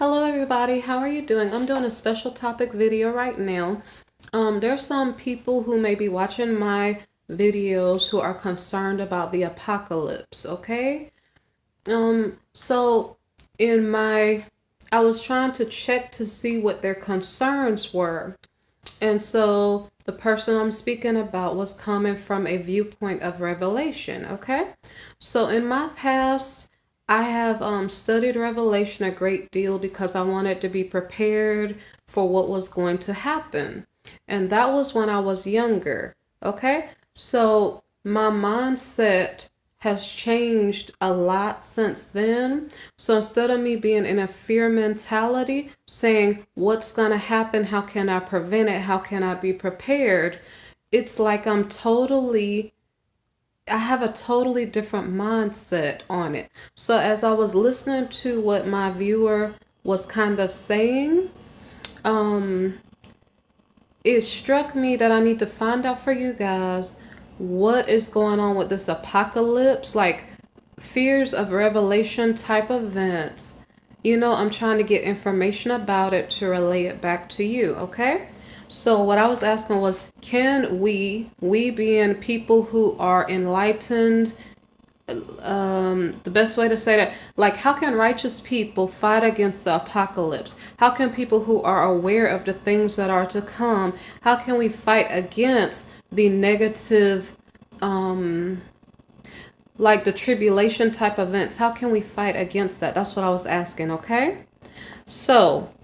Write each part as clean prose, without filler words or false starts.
Hello everybody, how are you doing? I'm doing a special topic video right now. There's some people who may be watching my videos who are concerned about the apocalypse, okay? So in my, I was trying to check to see what their concerns were. And so the person I'm speaking about was coming from a viewpoint of revelation, okay? So in my past, I have studied Revelation a great deal because I wanted to be prepared for what was going to happen. And that was when I was younger. Okay? So my mindset has changed a lot since then. So instead of me being in a fear mentality, saying, what's going to happen? How can I prevent it? How can I be prepared? It's like I have a totally different mindset on it. So as I was listening to what my viewer was kind of saying, um, it struck me that I need to find out for you guys what is going on with this apocalypse, like fears of revelation type events. I'm trying to get information about it to relay it back to you, okay? So what I was asking was, can we being people who are enlightened, the best way to say that, like, how can righteous people fight against the apocalypse? How can people who are aware of the things that are to come, how can we fight against the negative, like the tribulation type events? How can we fight against that? That's what I was asking, okay? So,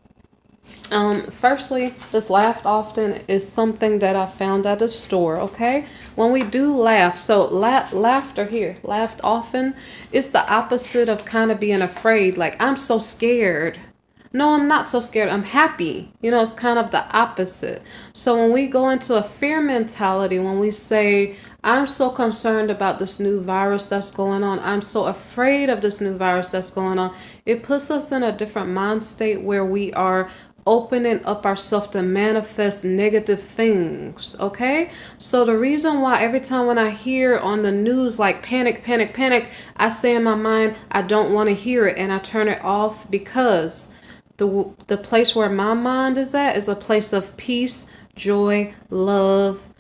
firstly, this laugh often is something that I found at a store, okay? When we do laugh, so laughter here, laughed often, is the opposite of kind of being afraid. Like, I'm so scared. No, I'm not so scared. I'm happy. It's kind of the opposite. So when we go into a fear mentality, when we say, I'm so concerned about this new virus that's going on, I'm so afraid of this new virus that's going on, it puts us in a different mind state where we are opening up ourselves to manifest negative things, okay? So the reason why every time when I hear on the news like panic, panic, panic, I say in my mind, I don't want to hear it and I turn it off, because the place where my mind is at is a place of peace, joy, love.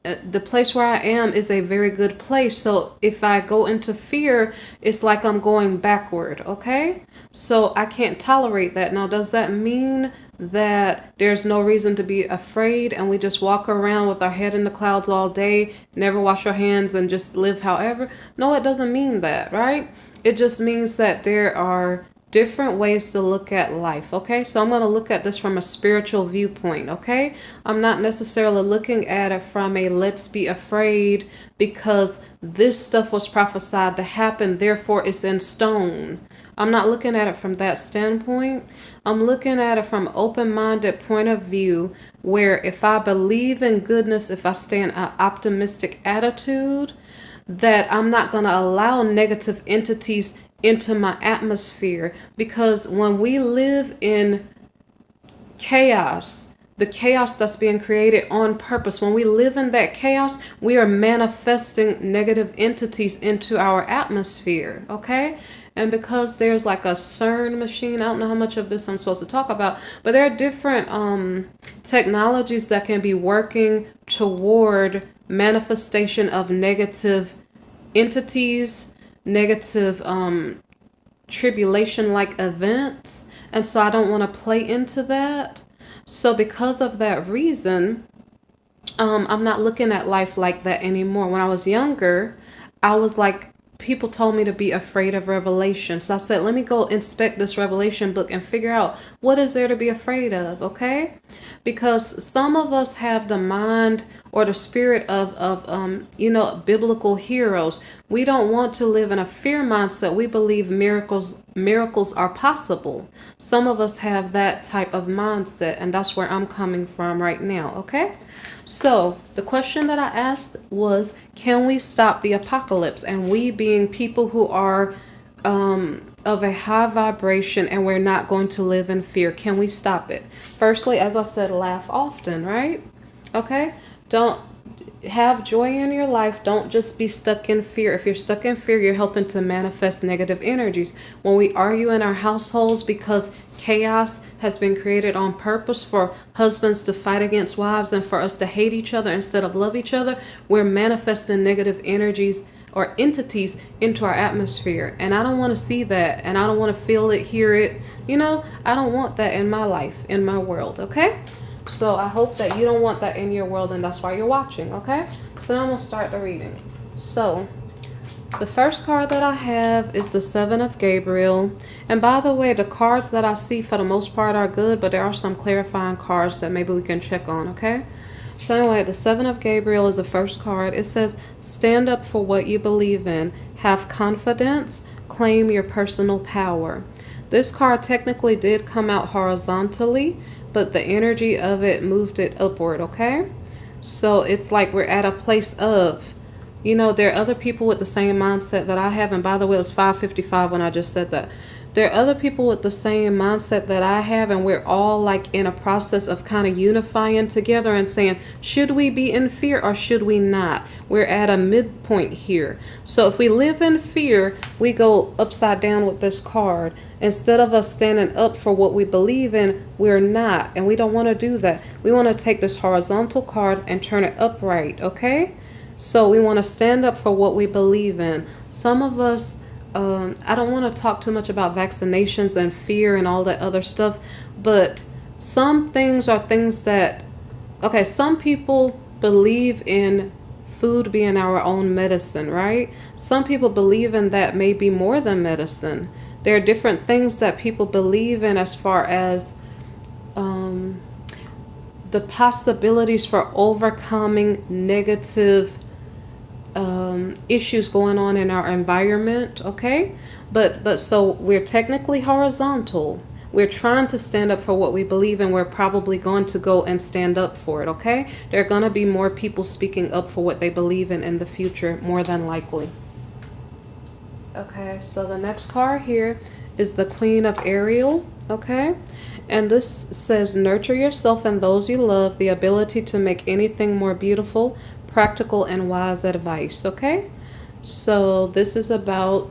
The place where I am is a very good place. So if I go into fear, it's like I'm going backward, okay? So I can't tolerate that. Now, does that mean that there's no reason to be afraid and we just walk around with our head in the clouds all day, never wash our hands, and just live however? No, it doesn't mean that, right? It just means that there are different ways to look at life, okay? So I'm going to look at this from a spiritual viewpoint, okay? I'm not necessarily looking at it from a let's be afraid because this stuff was prophesied to happen, therefore it's in stone. I'm not looking at it from that standpoint. I'm looking at it from an open-minded point of view where if I believe in goodness, if I stay in an optimistic attitude, that I'm not going to allow negative entities into my atmosphere. Because when we live in chaos, the chaos that's being created on purpose, when we live in that chaos, we are manifesting negative entities into our atmosphere, okay? And because there's like a CERN machine, I don't know how much of this I'm supposed to talk about, but there are different technologies that can be working toward manifestation of negative entities, negative tribulation-like events. And so I don't want to play into that. So because of that reason, I'm not looking at life like that anymore. When I was younger, I was like, people told me to be afraid of revelation. So I said, let me go inspect this revelation book and figure out what is there to be afraid of, okay? Because some of us have the mind or the spirit of biblical heroes. We don't want to live in a fear mindset. We believe miracles are possible. Some of us have that type of mindset, and that's where I'm coming from right now, okay? So the question that I asked was, can we stop the apocalypse? And we being people who are of a high vibration and we're not going to live in fear, can we stop it? Firstly, as I said, laugh often, right? Okay? Don't have joy in your life. Don't just be stuck in fear. If you're stuck in fear, you're helping to manifest negative energies. When we argue in our households because chaos has been created on purpose for husbands to fight against wives and for us to hate each other instead of love each other, we're manifesting negative energies or entities into our atmosphere. And I don't want to see that, and I don't want to feel it, hear it. I don't want that in my life, in my world, okay? So I hope that you don't want that in your world, and that's why you're watching, okay? So now I'm going to start the reading. So the first card that I have is the Seven of Gabriel. And by the way, the cards that I see for the most part are good, but there are some clarifying cards that maybe we can check on, okay? So anyway, the Seven of Gabriel is the first card. It says, stand up for what you believe in. Have confidence. Claim your personal power. This card technically did come out horizontally, but the energy of it moved it upward, okay? So it's like we're at a place of, there are other people with the same mindset that I have. And by the way, it was 5:55 when I just said that. There are other people with the same mindset that I have, and we're all like in a process of kind of unifying together and saying, should we be in fear or should we not? We're at a midpoint here. So if we live in fear, we go upside down with this card. Instead of us standing up for what we believe in, we're not. And we don't want to do that. We want to take this horizontal card and turn it upright, okay? So we want to stand up for what we believe in. Some of us, I don't want to talk too much about vaccinations and fear and all that other stuff, but some things are things that, okay, some people believe in food being our own medicine, right? Some people believe in that maybe more than medicine. There are different things that people believe in as far as the possibilities for overcoming negative issues going on in our environment, okay? But so we're technically horizontal. We're trying to stand up for what we believe in. We're probably going to go and stand up for it, okay? There are going to be more people speaking up for what they believe in the future, more than likely. Okay, so the next card here is the Queen of Ariel, okay? And this says, nurture yourself and those you love, the ability to make anything more beautiful, practical, and wise advice, okay? So this is about,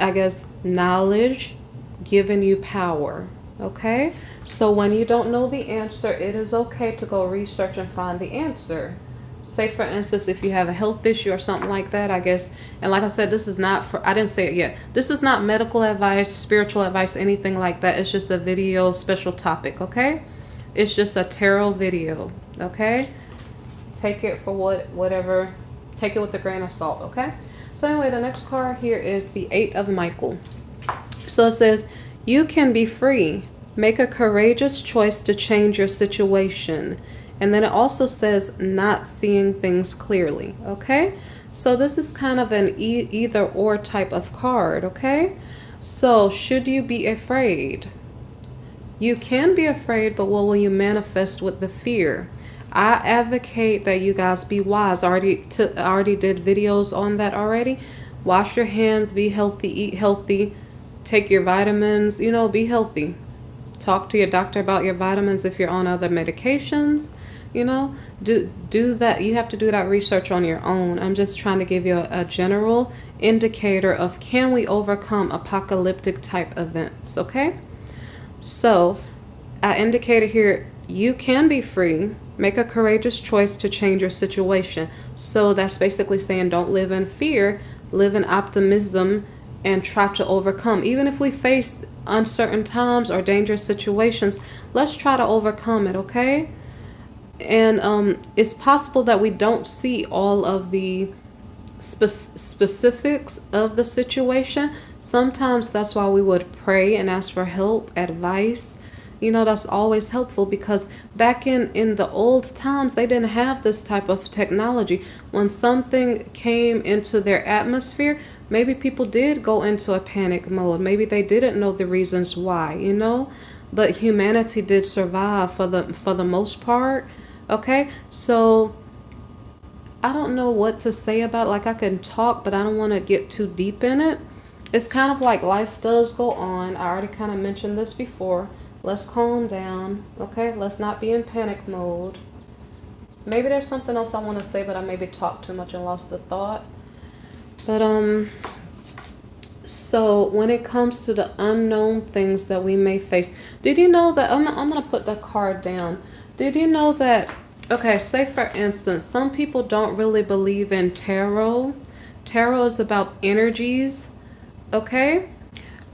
I guess, knowledge giving you power, okay? So when you don't know the answer, it is okay to go research and find the answer. Say, for instance, if you have a health issue or something like that, I guess, and like I said, this is not for, I didn't say it yet, this is not medical advice, spiritual advice, anything like that. It's just a video special topic, okay? It's just a tarot video, okay? Take it for whatever, take it with a grain of salt, okay? So anyway, the next card here is the Eight of Michael. So it says, you can be free. Make a courageous choice to change your situation. And then it also says, not seeing things clearly, okay? So this is kind of an either or type of card, okay? So should you be afraid? You can be afraid, but what will you manifest with the fear? I advocate that you guys be wise. I already did videos on that already. Wash your hands, be healthy, eat healthy, take your vitamins, be healthy. Talk to your doctor about your vitamins if you're on other medications. Do that. You have to do that research on your own. I'm just trying to give you a general indicator of, can we overcome apocalyptic type events, okay? So I indicated here, you can be free. Make a courageous choice to change your situation. So that's basically saying, don't live in fear, live in optimism, and try to overcome. Even if we face uncertain times or dangerous situations, let's try to overcome it, okay? And it's possible that we don't see all of the specifics of the situation. Sometimes that's why we would pray and ask for help, advice. That's always helpful, because back in the old times, they didn't have this type of technology. When something came into their atmosphere, maybe people did go into a panic mode. Maybe they didn't know the reasons why, but humanity did survive for the most part. Okay, so I don't know what to say about it. Like, I can talk, but I don't want to get too deep in it. It's kind of like life does go on. I already kind of mentioned this before. Let's calm down, okay? Let's not be in panic mode. Maybe there's something else I want to say, but I maybe talked too much and lost the thought. But, So when it comes to the unknown things that we may face, did you know that, I'm going to put the card down. Did you know that, okay, say for instance, some people don't really believe in tarot. Tarot is about energies, okay?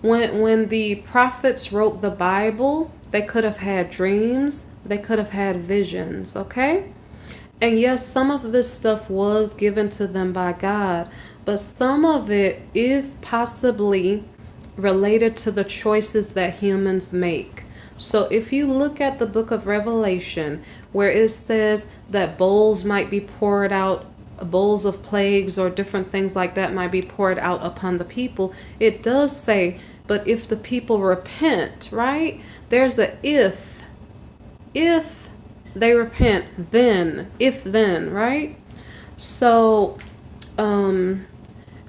When the prophets wrote the Bible, they could have had dreams, they could have had visions, okay? And yes, some of this stuff was given to them by God, but some of it is possibly related to the choices that humans make. So if you look at the book of Revelation, where it says that bowls might be poured out, bowls of plagues or different things like that might be poured out upon the people, it does say, but if the people repent, right? There's a if they repent, then, if then, right? So,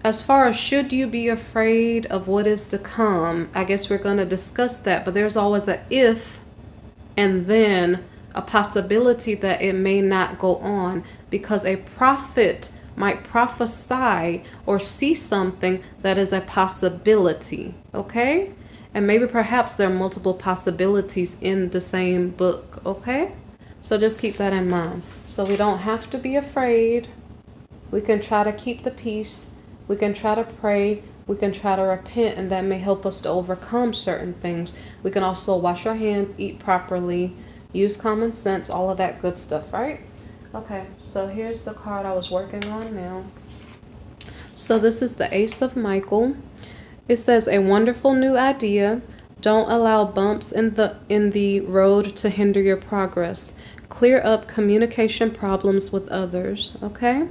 as far as should you be afraid of what is to come, I guess we're going to discuss that, but there's always a if and then a possibility that it may not go on, because a prophet might prophesy or see something that is a possibility, okay? And maybe perhaps there are multiple possibilities in the same book, okay? So just keep that in mind. So we don't have to be afraid. We can try to keep the peace. We can try to pray. We can try to repent, and that may help us to overcome certain things. We can also wash our hands, eat properly, use common sense, all of that good stuff, right? Okay, so here's the card I was working on now. So this is the Ace of Michael. It says, a wonderful new idea. Don't allow bumps in the road to hinder your progress. Clear up communication problems with others, okay?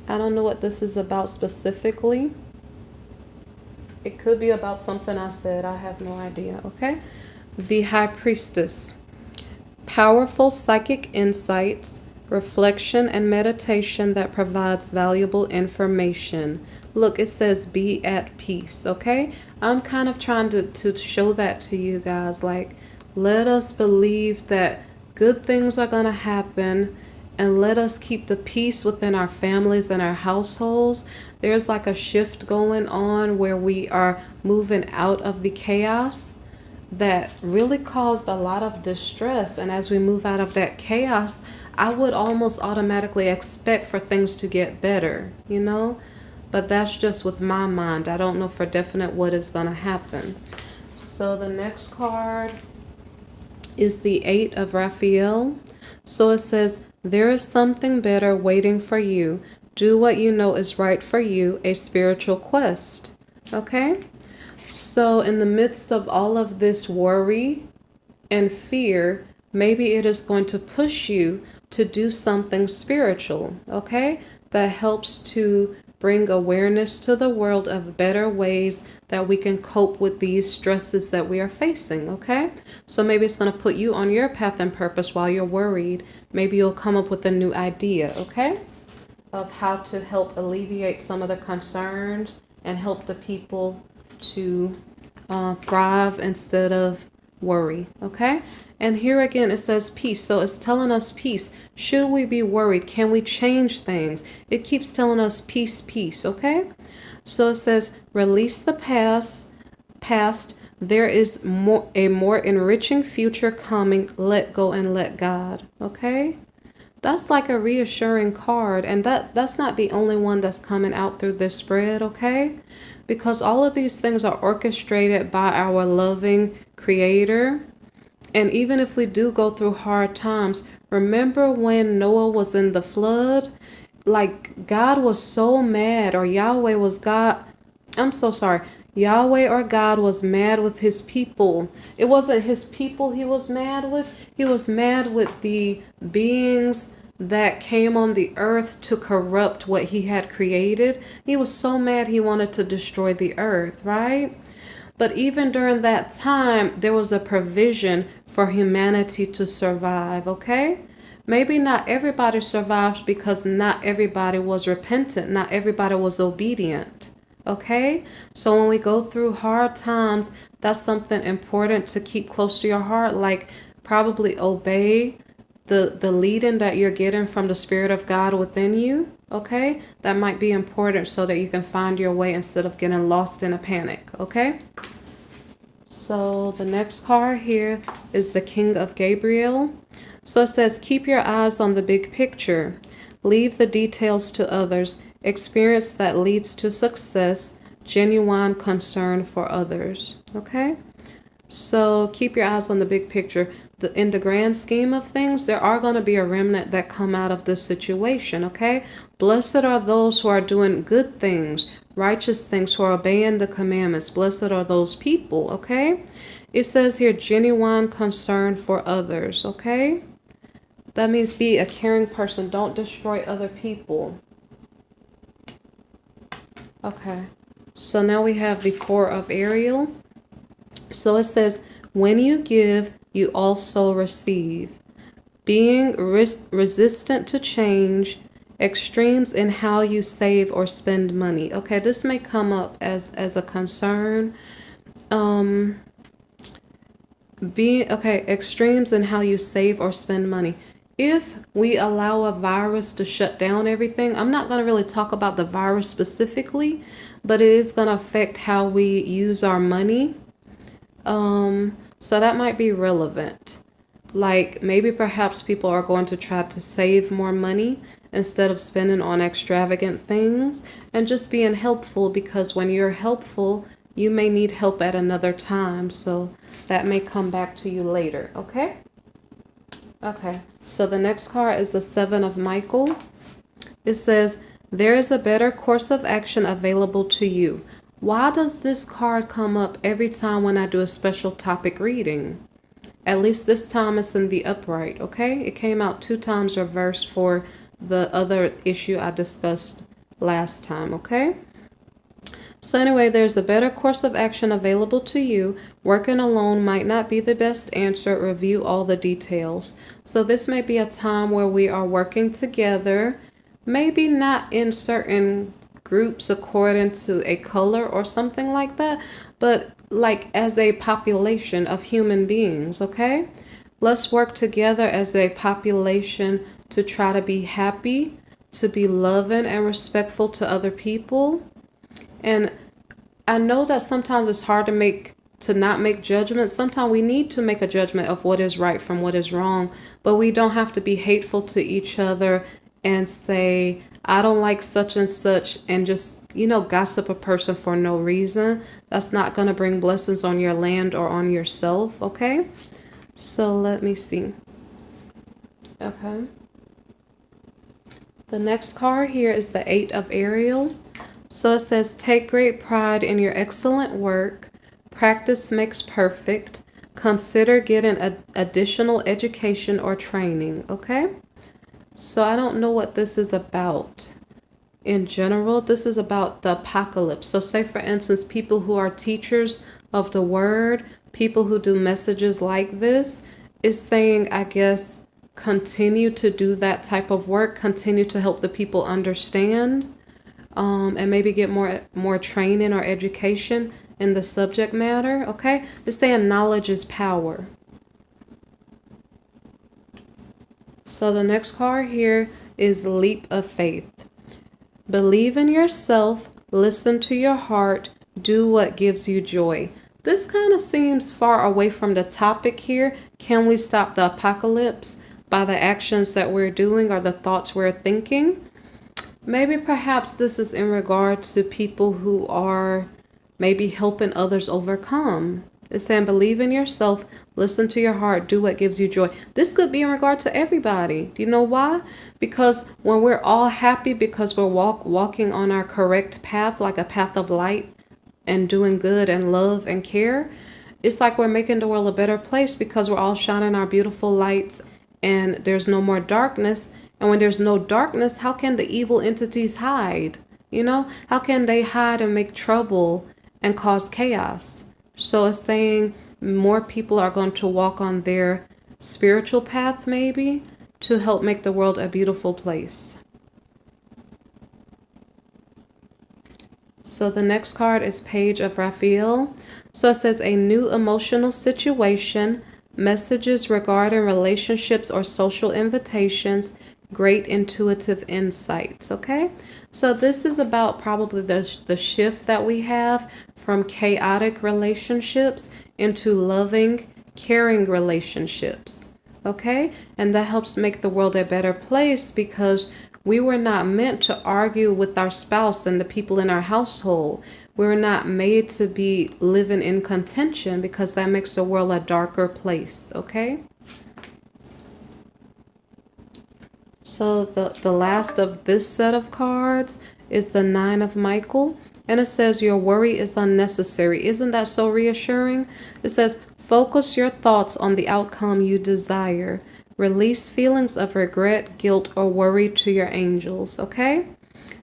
I don't know what this is about specifically. It could be about something I said. I have no idea, okay? The High Priestess. Powerful psychic insights, reflection, and meditation that provides valuable information. Look, it says be at peace, okay? I'm kind of trying to show that to you guys. Like, let us believe that good things are going to happen, and let us keep the peace within our families and our households. There's like a shift going on where we are moving out of the chaos that really caused a lot of distress. And as we move out of that chaos, I would almost automatically expect for things to get better, you know? But that's just with my mind. I don't know for definite what is going to happen. So the next card is the Eight of Raphael. So it says, there is something better waiting for you. Do what you know is right for you, a spiritual quest. Okay? So in the midst of all of this worry and fear, maybe it is going to push you to do something spiritual, okay? That helps to bring awareness to the world of better ways that we can cope with these stresses that we are facing, okay? So maybe it's going to put you on your path and purpose while you're worried. Maybe you'll come up with a new idea, okay? Of how to help alleviate some of the concerns and help the people to thrive instead of worry, okay? And here again it says peace, so it's telling us peace. Should we be worried? Can we change things? It keeps telling us peace, peace, okay? So it says release the past. There is a more enriching future coming. Let go and let God, okay? That's like a reassuring card, and that's not the only one that's coming out through this spread, okay? Because all of these things are orchestrated by our loving Creator. And even if we do go through hard times, remember when Noah was in the flood? Like, God was so mad, or Yahweh was God. I'm so sorry. Yahweh or God was mad with his people. It wasn't his people he was mad with. He was mad with the beings that came on the earth to corrupt what he had created. He was so mad he wanted to destroy the earth, right? But even during that time, there was a provision for humanity to survive, okay? Maybe not everybody survived because not everybody was repentant. Not everybody was obedient, okay? So when we go through hard times, that's something important to keep close to your heart, like probably obey the leading that you're getting from the Spirit of God within you, okay? That might be important so that you can find your way instead of getting lost in a panic, okay? So the next card here is the King of Gabriel. So it says, keep your eyes on the big picture. Leave the details to others. Experience that leads to success. Genuine concern for others. Okay? So keep your eyes on the big picture. In the grand scheme of things, there are going to be a remnant that come out of this situation. Okay? Blessed are those who are doing good things, righteous things, who are obeying the commandments. Blessed are those people. Okay? It says here, genuine concern for others. Okay? That means be a caring person. Don't destroy other people. Okay. So now we have the Four of Ariel. So it says, when you give, you also receive. Being resistant to change, extremes in how you save or spend money. Okay, this may come up as a concern. Extremes in how you save or spend money. If we allow a virus to shut down everything, I'm not going to really talk about the virus specifically, but it is going to affect how we use our money. So that might be relevant. Like maybe perhaps people are going to try to save more money instead of spending on extravagant things, and just being helpful, because when you're helpful, you may need help at another time. So that may come back to you later. Okay? Okay. So the next card is the Seven of Michael. It says, there is a better course of action available to you. Why does this card come up every time when I do a special topic reading? At least this time it's in the upright, okay? It came out 2 times reversed for the other issue I discussed last time, okay? So anyway, there's a better course of action available to you. Working alone might not be the best answer. Review all the details. So this may be a time where we are working together, maybe not in certain groups according to a color or something like that, but like as a population of human beings, okay? Let's work together as a population to try to be happy, to be loving and respectful to other people. And I know that sometimes it's hard to not make judgments. Sometimes we need to make a judgment of what is right from what is wrong, but we don't have to be hateful to each other and say, I don't like such and such, and just, gossip a person for no reason. That's not going to bring blessings on your land or on yourself, okay? So let me see. Okay. The next card here is the Eight of Ariel. So it says, take great pride in your excellent work. Practice makes perfect. Consider getting additional education or training, okay? So I don't know what this is about. In general, this is about the apocalypse. So say, for instance, people who are teachers of the word, people who do messages like this, is saying, I guess, continue to do that type of work, continue to help the people understand, and maybe get more training or education in the subject matter, okay? It's saying knowledge is power. So the next card here is Leap of Faith. Believe in yourself, listen to your heart, do what gives you joy. This kind of seems far away from the topic here. Can we stop the apocalypse by the actions that we're doing or the thoughts we're thinking? Maybe perhaps this is in regard to people who are maybe helping others overcome. It's saying believe in yourself, listen to your heart, do what gives you joy. This could be in regard to everybody. Do you know why? Because when we're all happy because we're walking on our correct path, like a path of light and doing good and love and care, it's like we're making the world a better place because we're all shining our beautiful lights and there's no more darkness. And when there's no darkness, how can the evil entities hide? How can they hide and make trouble and cause chaos? So it's saying more people are going to walk on their spiritual path, maybe, to help make the world a beautiful place. So the next card is Page of Raphael. So it says a new emotional situation, messages regarding relationships or social invitations, great intuitive insights. Okay, so this is about probably the shift that we have from chaotic relationships into loving, caring relationships. Okay, and that helps make the world a better place because we were not meant to argue with our spouse and the people in our household. We're not made to be living in contention because that makes the world a darker place. Okay, so the last of this set of cards is the Nine of Michael. And it says, your worry is unnecessary. Isn't that so reassuring? It says, focus your thoughts on the outcome you desire. Release feelings of regret, guilt, or worry to your angels. Okay?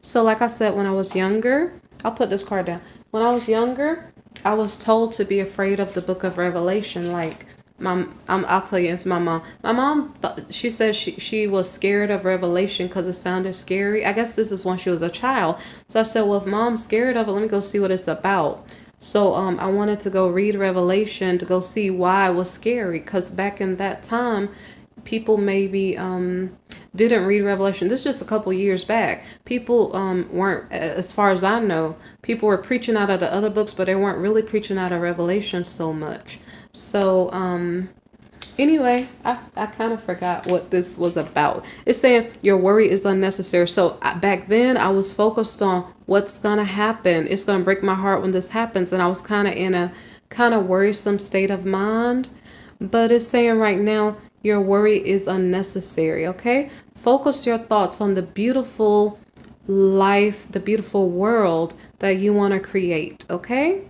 So like I said, when I was younger, I'll put this card down. When I was younger, I was told to be afraid of the book of Revelation. Like, I'll tell you, it's my mom. My mom, she said she was scared of Revelation because it sounded scary. I guess this is when she was a child. So I said, well, if mom's scared of it, let me go see what it's about. So I wanted to go read Revelation to go see why it was scary. Because back in that time, people maybe didn't read Revelation. This is just a couple years back. People weren't, as far as I know, people were preaching out of the other books, but they weren't really preaching out of Revelation so much. So anyway, I kind of forgot what this was about. It's saying your worry is unnecessary. So back then I was focused on what's going to happen. It's going to break my heart when this happens. And I was kind of in a kind of worrisome state of mind. But it's saying right now, your worry is unnecessary. Okay, focus your thoughts on the beautiful life, the beautiful world that you want to create. Okay,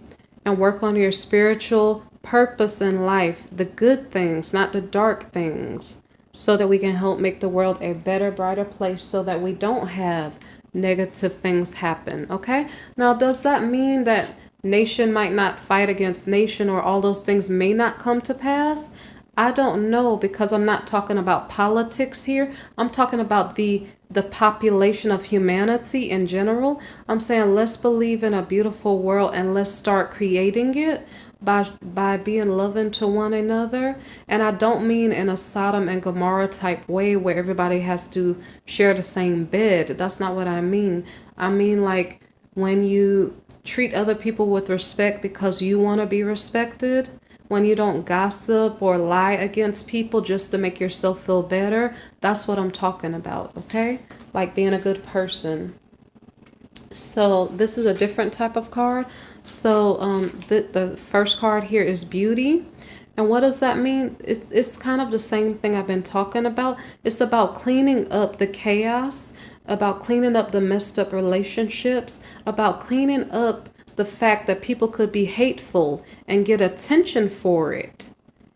and work on your spiritual purpose in life, the good things, not the dark things, so that we can help make the world a better, brighter place so that we don't have negative things happen. Okay, now does that mean that nation might not fight against nation or all those things may not come to pass? I don't know, because I'm not talking about politics here. I'm talking about the population of humanity in general. I'm saying let's believe in a beautiful world and let's start creating it by being loving to one another. And I don't mean in a Sodom and Gomorrah type way where everybody has to share the same bed. That's not what I mean. I mean like when you treat other people with respect because you want to be respected. When you don't gossip or lie against people just to make yourself feel better, that's what I'm talking about, okay? Like being a good person. So this is a different type of card. So the first card here is beauty. And what does that mean? It's kind of the same thing I've been talking about. It's about cleaning up the chaos, about cleaning up the messed up relationships, about cleaning up the fact that people could be hateful and get attention for it.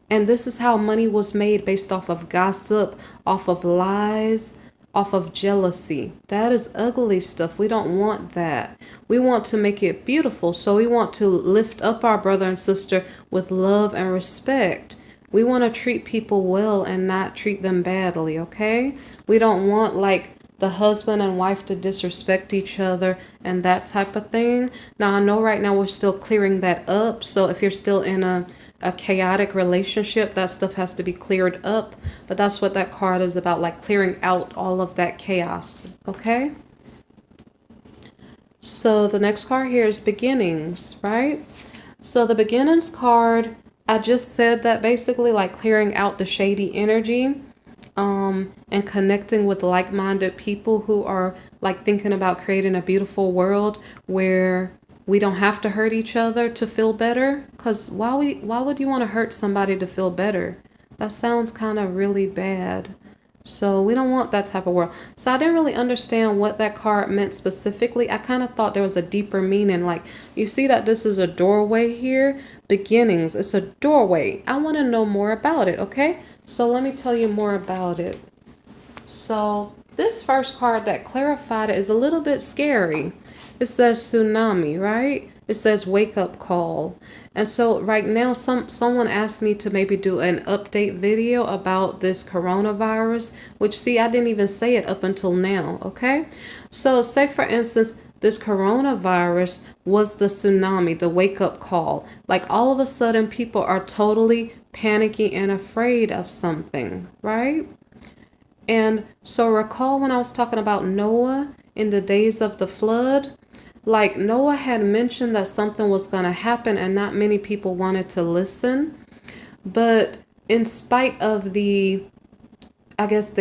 And this is how money was made, based off of gossip, off of lies, off of jealousy. That is ugly stuff. We don't want that. We want to make it beautiful. So we want to lift up our brother and sister with love and respect. We want to treat people well and not treat them badly, okay? We don't want like the husband and wife to disrespect each other and that type of thing. Now, I know right now we're still clearing that up. So if you're still in a chaotic relationship, that stuff has to be cleared up. But that's what that card is about, like clearing out all of that chaos. Okay? So the next card here is beginnings, right? So the beginnings card, I just said that basically like clearing out the shady energy. And connecting with like-minded people who are like thinking about creating a beautiful world where we don't have to hurt each other to feel better. Because why would you want to hurt somebody to feel better? That sounds kind of really bad. So we don't want that type of world. So I didn't really understand what that card meant specifically. I kind of thought there was a deeper meaning. Like, you see that this is a doorway here? Beginnings. It's a doorway. I want to know more about it, okay? So let me tell you more about it. So this first card that clarified it is a little bit scary. It says tsunami, right? It says wake up call. And so right now someone asked me to maybe do an update video about this coronavirus, which see, I didn't even say it up until now, okay? So say for instance, this coronavirus was the tsunami, the wake up call. Like all of a sudden people are totally panicky and afraid of something, right? And so recall when I was talking about Noah in the days of the flood, like Noah had mentioned that something was going to happen and not many people wanted to listen. But in spite of the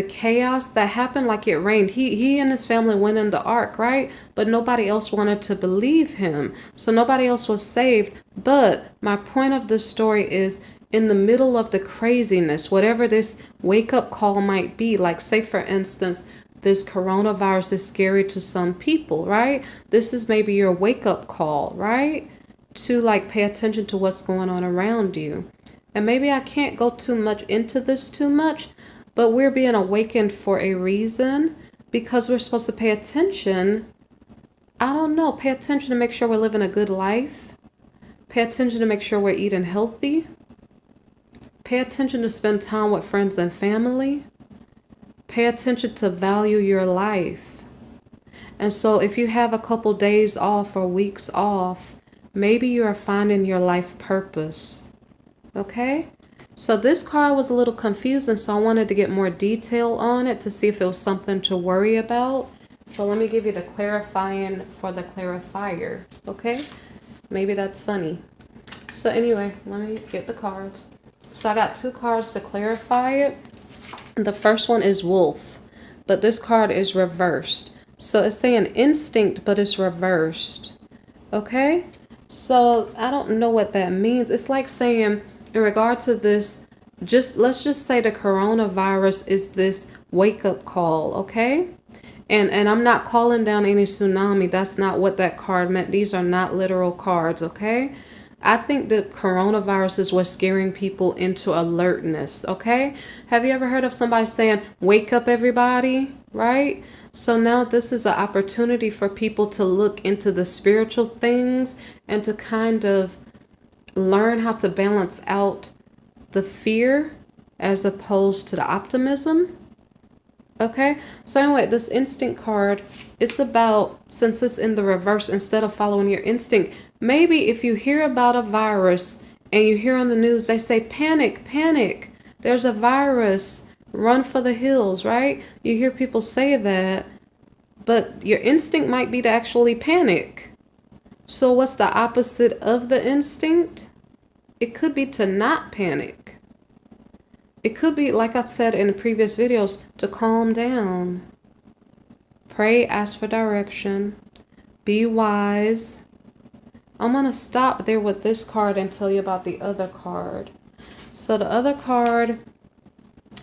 chaos that happened, like it rained, he and his family went in the ark, right? But nobody else wanted to believe him. So nobody else was saved. But my point of this story is, in the middle of the craziness, whatever this wake up call might be, like say for instance, this coronavirus is scary to some people, right? This is maybe your wake up call, right? To like pay attention to what's going on around you. And maybe I can't go too much into this too much, but we're being awakened for a reason, because we're supposed to pay attention. I don't know, pay attention to make sure we're living a good life. Pay attention to make sure we're eating healthy. Pay attention to spend time with friends and family. Pay attention to value your life. And so if you have a couple days off or weeks off, maybe you are finding your life purpose. Okay? So this card was a little confusing, so I wanted to get more detail on it to see if it was something to worry about. So let me give you the clarifying for the clarifier. Okay? Maybe that's funny. So anyway, let me get the cards. So I got two cards to clarify it. The first one is wolf, but this card is reversed. So it's saying instinct, but it's reversed. Okay? So I don't know what that means. It's like saying, in regard to this, let's just say the coronavirus is this wake-up call, okay? And I'm not calling down any tsunami. That's not what that card meant. These are not literal cards, okay? I think the coronavirus is what's scaring people into alertness, okay? Have you ever heard of somebody saying, wake up everybody, right? So now this is an opportunity for people to look into the spiritual things and to kind of learn how to balance out the fear as opposed to the optimism. Okay, so anyway, this instinct card, it's about, since it's in the reverse, instead of following your instinct, maybe if you hear about a virus and you hear on the news, they say, panic, panic, there's a virus, run for the hills, right? You hear people say that, but your instinct might be to actually panic. So what's the opposite of the instinct? It could be to not panic. It could be, like I said in the previous videos, to calm down. Pray, ask for direction. Be wise. I'm going to stop there with this card and tell you about the other card. So the other card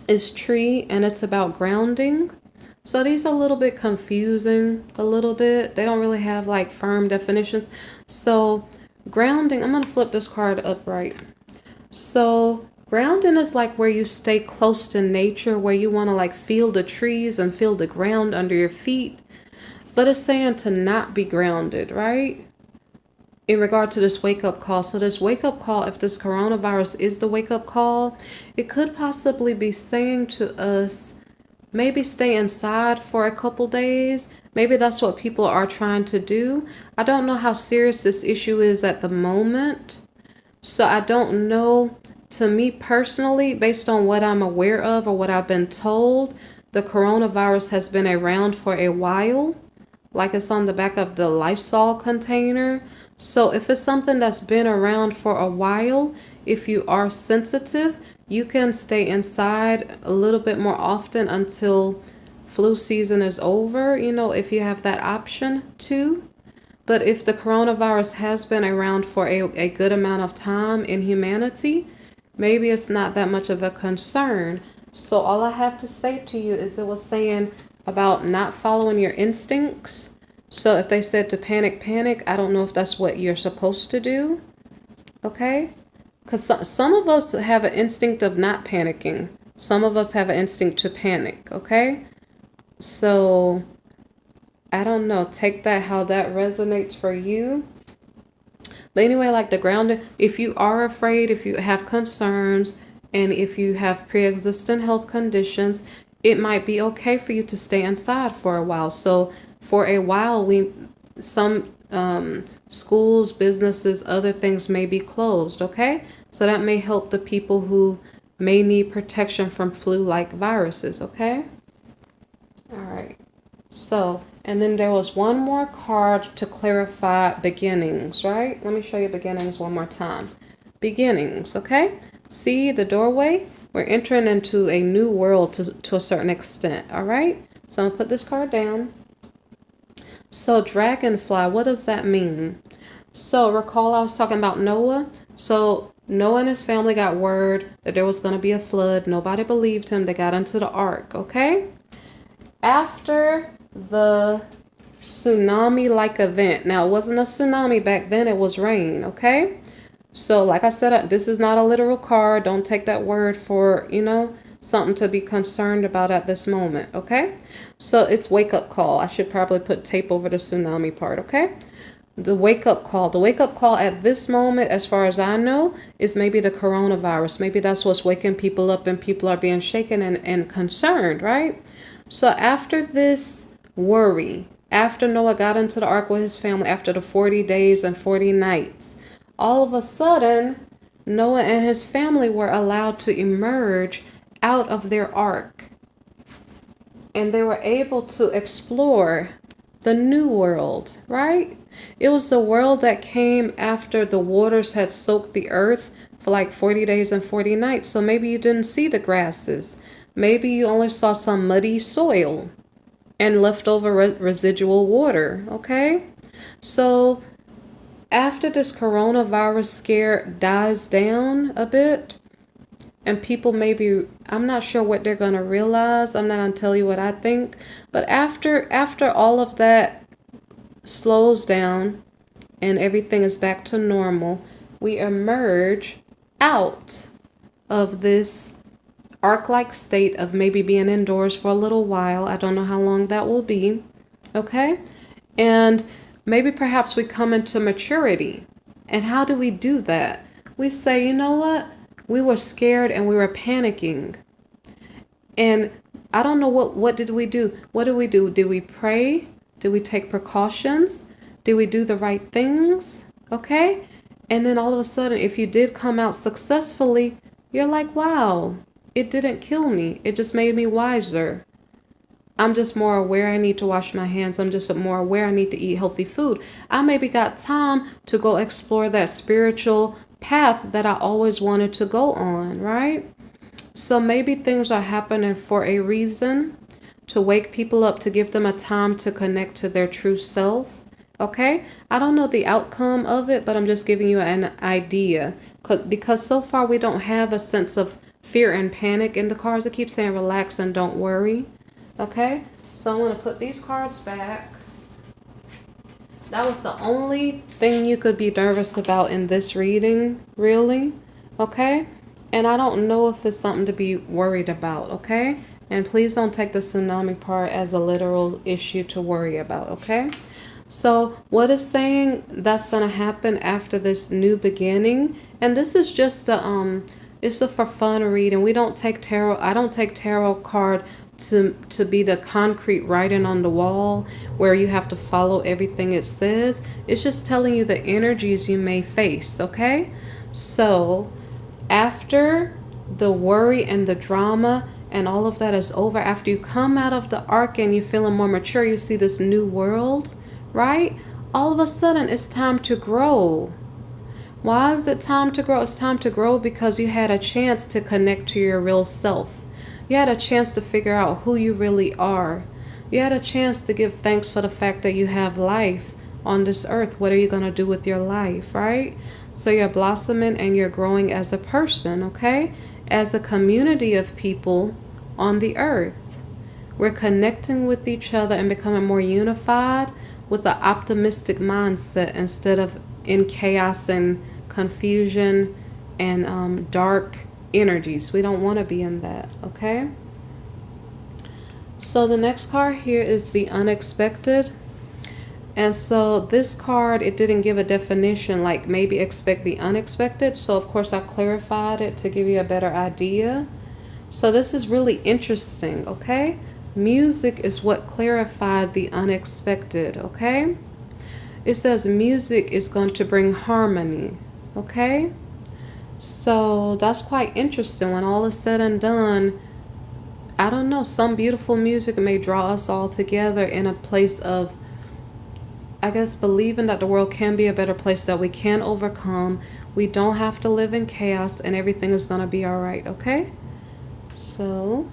is tree, and it's about grounding. So these are a little bit confusing, a little bit. They don't really have like firm definitions. So grounding, I'm going to flip this card upright. So grounding is like where you stay close to nature, where you want to like feel the trees and feel the ground under your feet. But it's saying to not be grounded, right? In regard to this wake-up call. So this wake-up call, if this coronavirus is the wake-up call, it could possibly be saying to us, maybe stay inside for a couple days. Maybe that's what people are trying to do. I don't know how serious this issue is at the moment. So I don't know. To me personally, based on what I'm aware of or what I've been told, the coronavirus has been around for a while. Like it's on the back of the Lysol container. So if it's something that's been around for a while, if you are sensitive, you can stay inside a little bit more often until flu season is over, you know, if you have that option too. But if the coronavirus has been around for a good amount of time in humanity, maybe it's not that much of a concern. So all I have to say to you is it was saying about not following your instincts. So if they said to panic, panic, I don't know if that's what you're supposed to do. Okay? Because some of us have an instinct of not panicking. Some of us have an instinct to panic. Okay? So I don't know. Take that how that resonates for you. But anyway, like the grounding, if you are afraid, if you have concerns, and if you have pre-existing health conditions, it might be okay for you to stay inside for a while. So for a while, some schools, businesses, other things may be closed, okay? So that may help the people who may need protection from flu-like viruses, okay? All right. So, and then there was one more card to clarify beginnings, right? Let me show you beginnings one more time. Beginnings, okay? See the doorway? We're entering into a new world to a certain extent, all right? So I'm gonna put this card down. So dragonfly, what does that mean? So recall I was talking about Noah. So Noah and his family got word that there was going to be a flood. Nobody believed him. They got into the ark, okay? After the tsunami-like event. Now, it wasn't a tsunami back then. It was rain, okay? So like I said, this is not a literal card. Don't take that word for, something to be concerned about at this moment, okay? So it's wake-up call. I should probably put tape over the tsunami part, okay? The wake-up call. The wake-up call at this moment, as far as I know, is maybe the coronavirus. Maybe that's what's waking people up and people are being shaken and concerned, right? So after this worry, after Noah got into the ark with his family, after the 40 days and 40 nights, all of a sudden, Noah and his family were allowed to emerge out of their ark. And they were able to explore the new world, right? It was the world that came after the waters had soaked the earth for like 40 days and 40 nights. So maybe you didn't see the grasses. Maybe you only saw some muddy soil and leftover residual water, okay? So after this coronavirus scare dies down a bit, and people maybe, I'm not sure what they're going to realize. I'm not going to tell you what I think. But after all of that slows down and everything is back to normal, we emerge out of this ark-like state of maybe being indoors for a little while. I don't know how long that will be. Okay? And maybe perhaps we come into maturity. And how do we do that? We say, you know what? We were scared and we were panicking. And I don't know what did we do? What did we do? Did we pray? Did we take precautions? Did we do the right things? Okay? And then all of a sudden, if you did come out successfully, you're like, wow, it didn't kill me. It just made me wiser. I'm just more aware I need to wash my hands. I'm just more aware I need to eat healthy food. I maybe got time to go explore that spiritual path that I always wanted to go on, right? So maybe things are happening for a reason, to wake people up, to give them a time to connect to their true self, okay? I don't know the outcome of it, but I'm just giving you an idea. Because so far we don't have a sense of fear and panic in the cards. It keeps saying relax and don't worry, okay? So I'm going to put these cards back. That was the only thing you could be nervous about in this reading, really, okay? And I don't know if it's something to be worried about, okay? And please don't take the tsunami part as a literal issue to worry about, okay? So what is saying that's going to happen after this new beginning? And this is just it's a for fun reading. We don't take tarot. I don't take tarot card to be the concrete writing on the wall where you have to follow everything it says. It's just telling you the energies you may face, okay? So after the worry and the drama and all of that is over, after you come out of the ark and you're feeling more mature, you see this new world, right? All of a sudden it's time to grow. Why is it time to grow? It's time to grow because you had a chance to connect to your real self. You had a chance to figure out who you really are. You had a chance to give thanks for the fact that you have life on this earth. What are you going to do with your life, right? So you're blossoming and you're growing as a person, okay? As a community of people on the earth. We're connecting with each other and becoming more unified with an optimistic mindset instead of in chaos and confusion and dark energies. We don't want to be in that, okay? So the next card here is the unexpected. And so this card, it didn't give a definition, like maybe expect the unexpected. So of course I clarified it to give you a better idea. So this is really interesting, okay? Music is what clarified the unexpected, okay? It says music is going to bring harmony, okay? So that's quite interesting. When all is said and done, I don't know, some beautiful music may draw us all together in a place of, I guess, believing that the world can be a better place, that we can overcome. We don't have to live in chaos, and everything is going to be all right, okay? So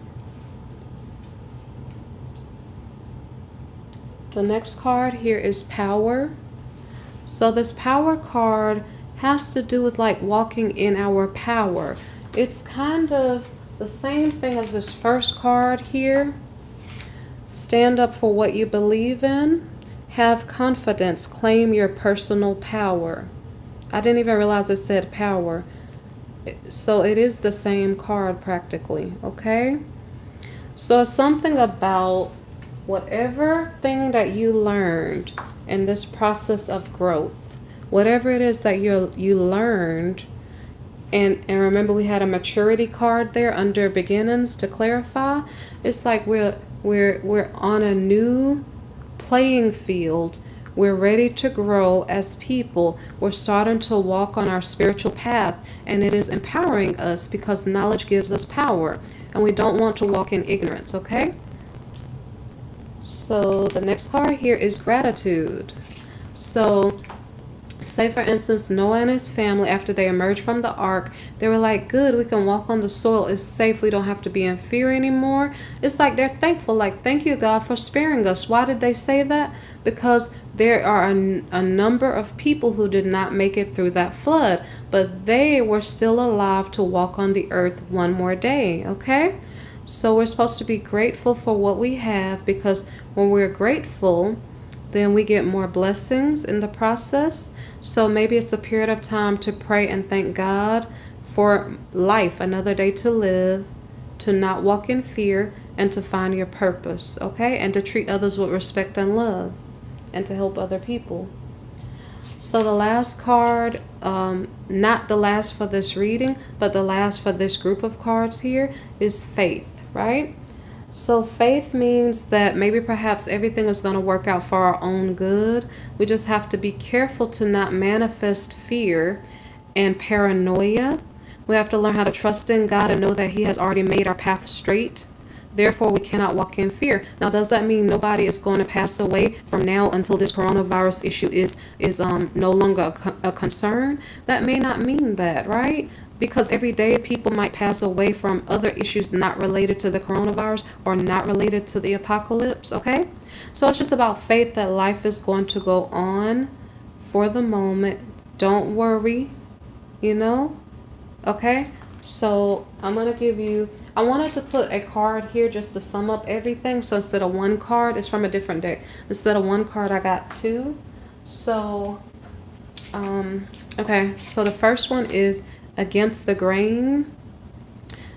the next card here is power. So this power card has to do with like walking in our power. It's kind of the same thing as this first card here. Stand up for what you believe in. Have confidence. Claim your personal power. I didn't even realize it said power. So it is the same card practically, okay? So it's something about whatever thing that you learned in this process of growth, whatever it is that you learned, and remember we had a maturity card there under beginnings to clarify. It's like we're on a new playing field. We're ready to grow as people. We're starting to walk on our spiritual path, and it is empowering us because knowledge gives us power, and we don't want to walk in ignorance, okay? So the next card here is gratitude. So say for instance, Noah and his family, after they emerged from the ark, they were like, good, we can walk on the soil, it's safe, we don't have to be in fear anymore. It's like they're thankful, like, thank you, God, for sparing us. Why did they say that? Because there are a number of people who did not make it through that flood, but they were still alive to walk on the earth one more day, okay? So we're supposed to be grateful for what we have, because when we're grateful, then we get more blessings in the process. So maybe it's a period of time to pray and thank God for life, another day to live, to not walk in fear, and to find your purpose, okay? And to treat others with respect and love, and to help other people. So the last card, not the last for this reading, but the last for this group of cards here, is faith, right? So faith means that maybe perhaps everything is going to work out for our own good. We just have to be careful to not manifest fear and paranoia. We have to learn how to trust in God and know that He has already made our path straight. Therefore, we cannot walk in fear. Now, does that mean nobody is going to pass away from now until this coronavirus issue is no longer a concern? That may not mean that, right? Because every day people might pass away from other issues not related to the coronavirus or not related to the apocalypse, okay? So it's just about faith that life is going to go on for the moment. Don't worry, okay? So I'm going to give you, I wanted to put a card here just to sum up everything. So instead of one card, it's from a different deck. Instead of one card, I got two. So, okay, so the first one is against the grain.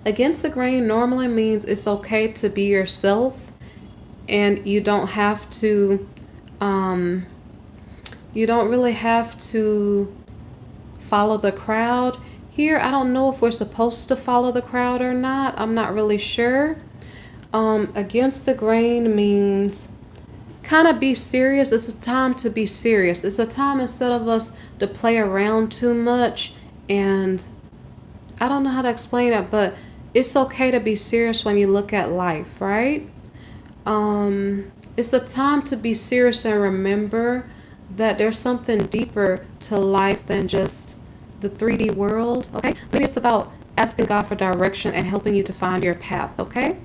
Against the grain normally means it's okay to be yourself, and you don't have to, you don't really have to follow the crowd. Here, I don't know if we're supposed to follow the crowd or not. I'm not really sure. Against the grain means kind of be serious. It's a time to be serious. It's a time instead of us to play around too much. And I don't know how to explain it, but it's okay to be serious when you look at life, right? It's a time to be serious and remember that there's something deeper to life than just the 3D world, okay? Maybe it's about asking God for direction and helping you to find your path, okay?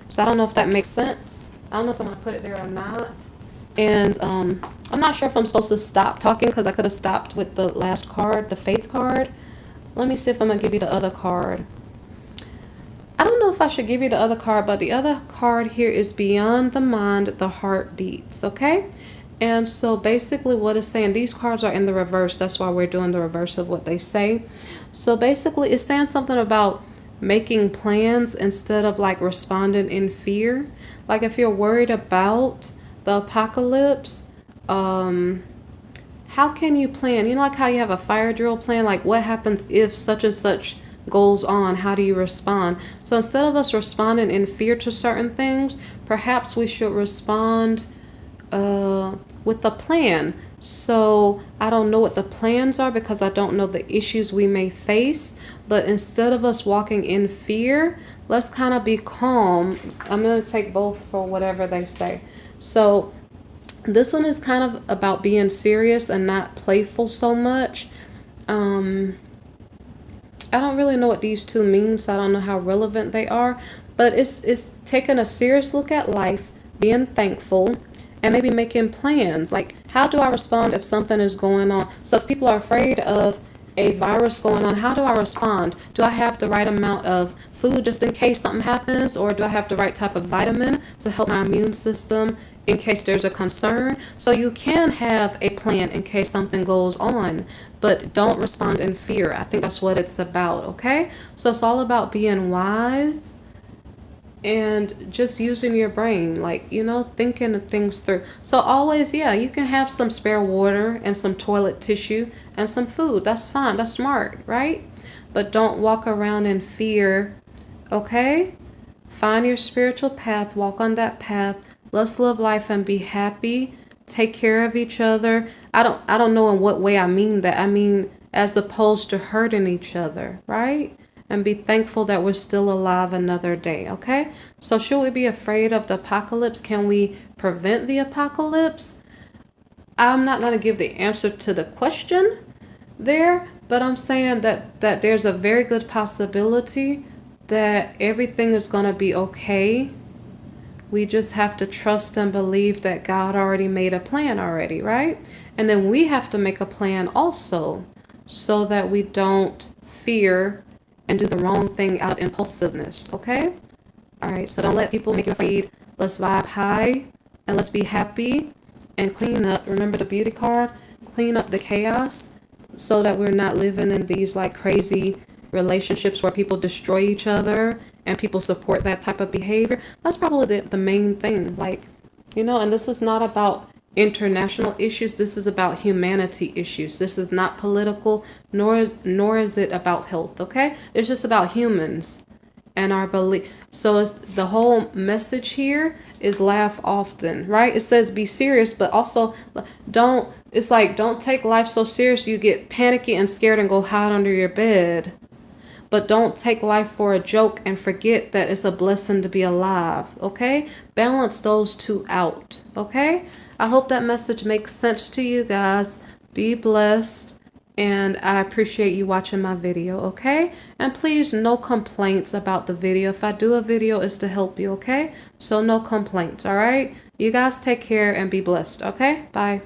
So I don't know if that makes sense. I don't know if I'm going to put it there or not. And I'm not sure if I'm supposed to stop talking because I could have stopped with the last card, the faith card. Let me see if I'm going to give you the other card. I don't know if I should give you the other card, but the other card here is beyond the mind, the heart beats, okay? And so basically what it's saying, these cards are in the reverse. That's why we're doing the reverse of what they say. So basically it's saying something about making plans instead of like responding in fear. Like if you're worried about the apocalypse, how can you plan? You know, like how you have a fire drill plan, like what happens if such and such goes on? How do you respond? So instead of us responding in fear to certain things, perhaps we should respond with a plan. So I don't know what the plans are because I don't know the issues we may face. But instead of us walking in fear, let's kind of be calm. I'm going to take both for whatever they say. So this one is kind of about being serious and not playful so much. I don't really know what these two mean, so I don't know how relevant they are. But it's taking a serious look at life, being thankful, and maybe making plans. Like, how do I respond if something is going on? So if people are afraid of a virus going on, how do I respond? Do I have the right amount of food just in case something happens? Or do I have the right type of vitamin to help my immune system in case there's a concern? So you can have a plan in case something goes on, but don't respond in fear. I think that's what it's about, okay? So it's all about being wise and just using your brain, like, thinking of things through. So always, yeah, you can have some spare water and some toilet tissue and some food. That's fine. That's smart, right? But don't walk around in fear, okay? Find your spiritual path, walk on that path. Let's live life and be happy. Take care of each other. I don't know in what way I mean that. I mean, as opposed to hurting each other, right? And be thankful that we're still alive another day, okay? So should we be afraid of the apocalypse? Can we prevent the apocalypse? I'm not going to give the answer to the question there, but I'm saying that there's a very good possibility that everything is going to be okay. We just have to trust and believe that God already made a plan already, right? And then we have to make a plan also so that we don't fear and do the wrong thing out of impulsiveness, okay? All right, so don't let people make you afraid. Let's vibe high and let's be happy and clean up. Remember the beauty card? Clean up the chaos so that we're not living in these like crazy relationships where people destroy each other and people support that type of behavior. That's probably the main thing. Like, and this is not about international issues. This is about humanity issues. This is not political, nor is it about health, okay? It's just about humans and our belief. So it's the whole message here is laugh often, right? It says be serious, but also don't take life so serious you get panicky and scared and go hide under your bed. But don't take life for a joke and forget that it's a blessing to be alive, okay? Balance those two out, okay? I hope that message makes sense to you guys. Be blessed, and I appreciate you watching my video, okay? And please, no complaints about the video. If I do a video, it's to help you, okay? So no complaints, all right? You guys take care and be blessed, okay? Bye.